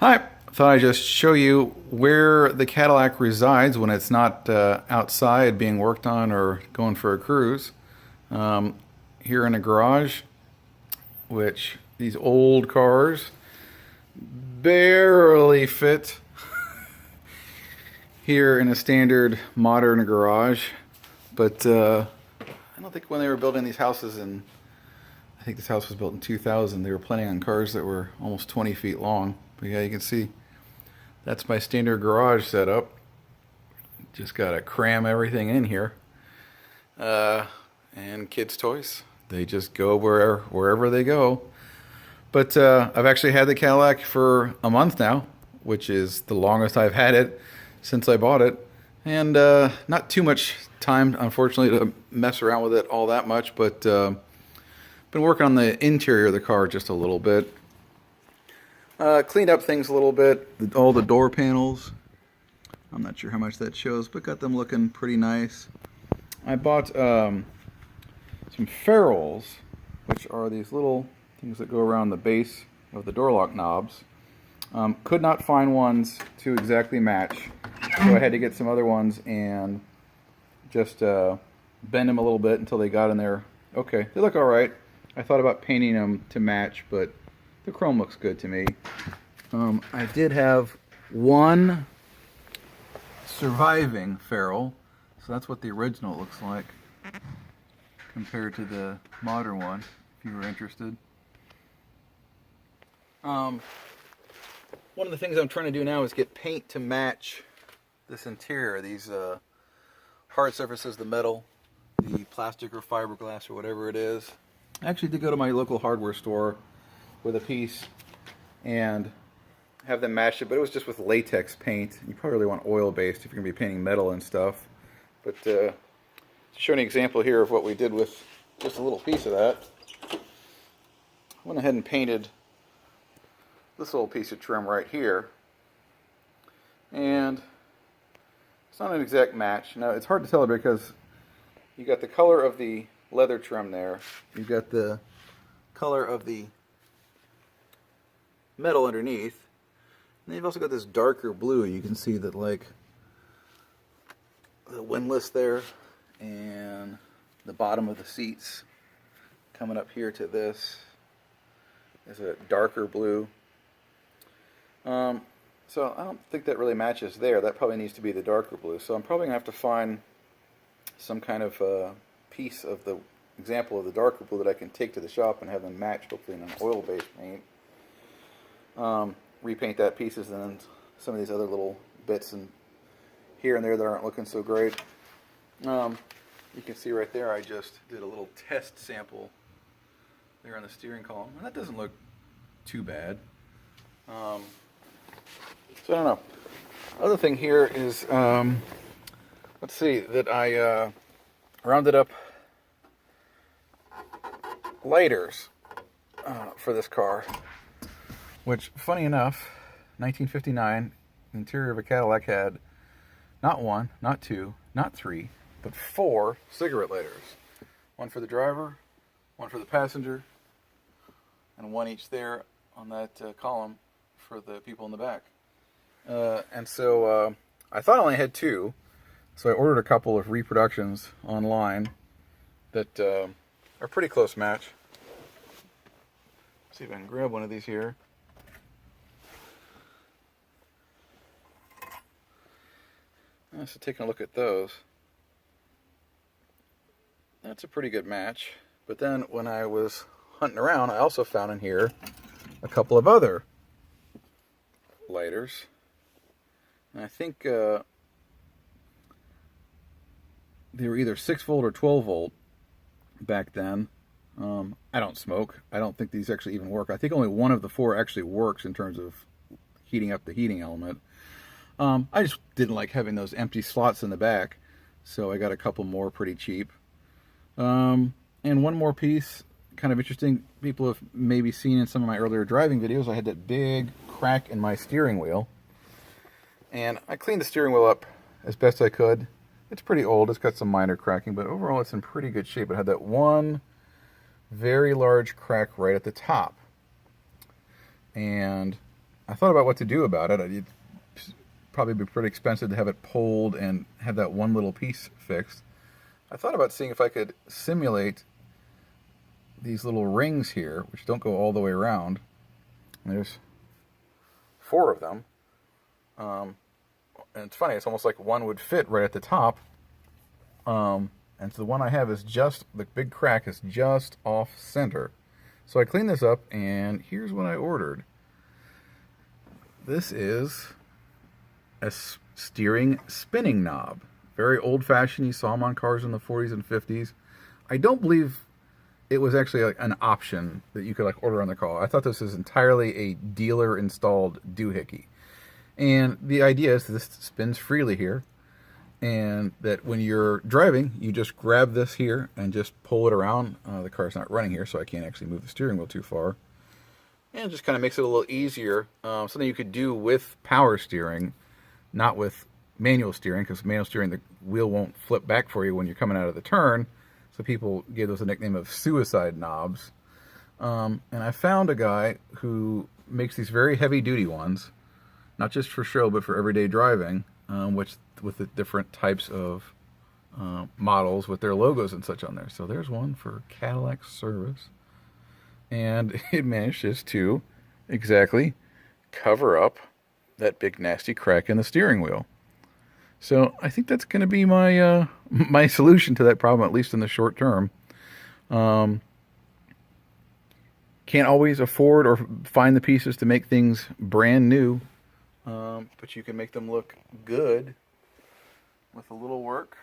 Hi, thought I'd just show you where the Cadillac resides when it's not outside being worked on or going for a cruise. Um, Here in a garage, which these old cars barely fit here in a standard modern garage. But I don't think when they were building these houses I think this house was built in 2000, they were planning on cars that were almost 20 feet long. But yeah, you can see that's my standard garage setup. Just gotta cram everything in here. And kids' toys, they just go wherever they go. But I've actually had the Cadillac for a month now, which is the longest I've had it since I bought it. And not too much time, unfortunately, to mess around with it all that much, but been working on the interior of the car just a little bit. Cleaned up things a little bit. All the door panels. I'm not sure how much that shows, but got them looking pretty nice. I bought some ferrules, which are these little things that go around the base of the door lock knobs. Could not find ones to exactly match, so I had to get some other ones and just bend them a little bit until they got in there. Okay, they look all right. I thought about painting them to match, but the chrome looks good to me. I did have one surviving ferrule, so that's what the original looks like compared to the modern one, if you were interested. One of the things I'm trying to do now is get paint to match this interior, these hard surfaces, the metal, the plastic or fiberglass or whatever it is. I actually did go to my local hardware store with a piece and have them match it, but it was just with latex paint. You probably really want oil-based if you're going to be painting metal and stuff. But to show an example here of what we did with just a little piece of that, I went ahead and painted this little piece of trim right here. And it's not an exact match. Now, it's hard to tell because you got the color of the leather trim there. You've got the color of the metal underneath. And then you've also got this darker blue. You can see that, like, the windlass there and the bottom of the seats coming up here to this is a darker blue. So I don't think that really matches there. That probably needs to be the darker blue. So I'm probably going to have to find some kind of piece of the example of the darker blue that I can take to the shop and have them match, hopefully in an oil-based paint. Repaint that pieces and then some of these other little bits and here and there that aren't looking so great. You can see right there I just did a little test sample there on the steering column, and that doesn't look too bad. So I don't know. Other thing here is, let's see, that I rounded up lighters for this car, which, funny enough, 1959, the interior of a Cadillac had not one, not two, not three, but 4 cigarette lighters. One for the driver, one for the passenger, and one each there on that column for the people in the back. And so I thought I only had 2, so I ordered a couple of reproductions online that are pretty close match. Let's see if I can grab one of these here. So taking a look at those, that's a pretty good match. But then when I was hunting around, I also found in here a couple of other lighters. And I think they were either 6-volt or 12-volt back then. I don't smoke. I don't think these actually even work. I think only one of the 4 actually works in terms of heating up the heating element. I just didn't like having those empty slots in the back, so I got a couple more pretty cheap. And one more piece, kind of interesting. People have maybe seen in some of my earlier driving videos, I had that big crack in my steering wheel. And I cleaned the steering wheel up as best I could. It's pretty old. It's got some minor cracking, but overall it's in pretty good shape. It had that one very large crack right at the top. And I thought about what to do about it. It'd probably be pretty expensive to have it pulled and have that one little piece fixed. I thought about seeing if I could simulate these little rings here, which don't go all the way around. And there's 4 of them. And it's funny, it's almost like one would fit right at the top. And so the one I have is just, the big crack is just off center. So I cleaned this up, and here's what I ordered. This is a steering spinning knob. Very old-fashioned. You saw them on cars in the 40s and 50s. I don't believe it was actually like an option that you could like order on the car. I thought this was entirely a dealer-installed doohickey. And the idea is that this spins freely here, and that when you're driving, you just grab this here and just pull it around. The car's not running here, so I can't actually move the steering wheel too far. And it just kind of makes it a little easier. Something you could do with power steering, not with manual steering, because manual steering, the wheel won't flip back for you when you're coming out of the turn. So people give those a nickname of suicide knobs. And I found a guy who makes these very heavy-duty ones, not just for show, but for everyday driving, which with the different types of models with their logos and such on there. So there's one for Cadillac service. And it manages to exactly cover up that big nasty crack in the steering wheel. So I think that's going to be my my solution to that problem, at least in the short term. Can't always afford or find the pieces to make things brand new, but you can make them look good with a little work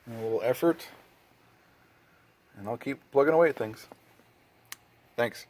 and a little effort. And I'll keep plugging away at things. Thanks.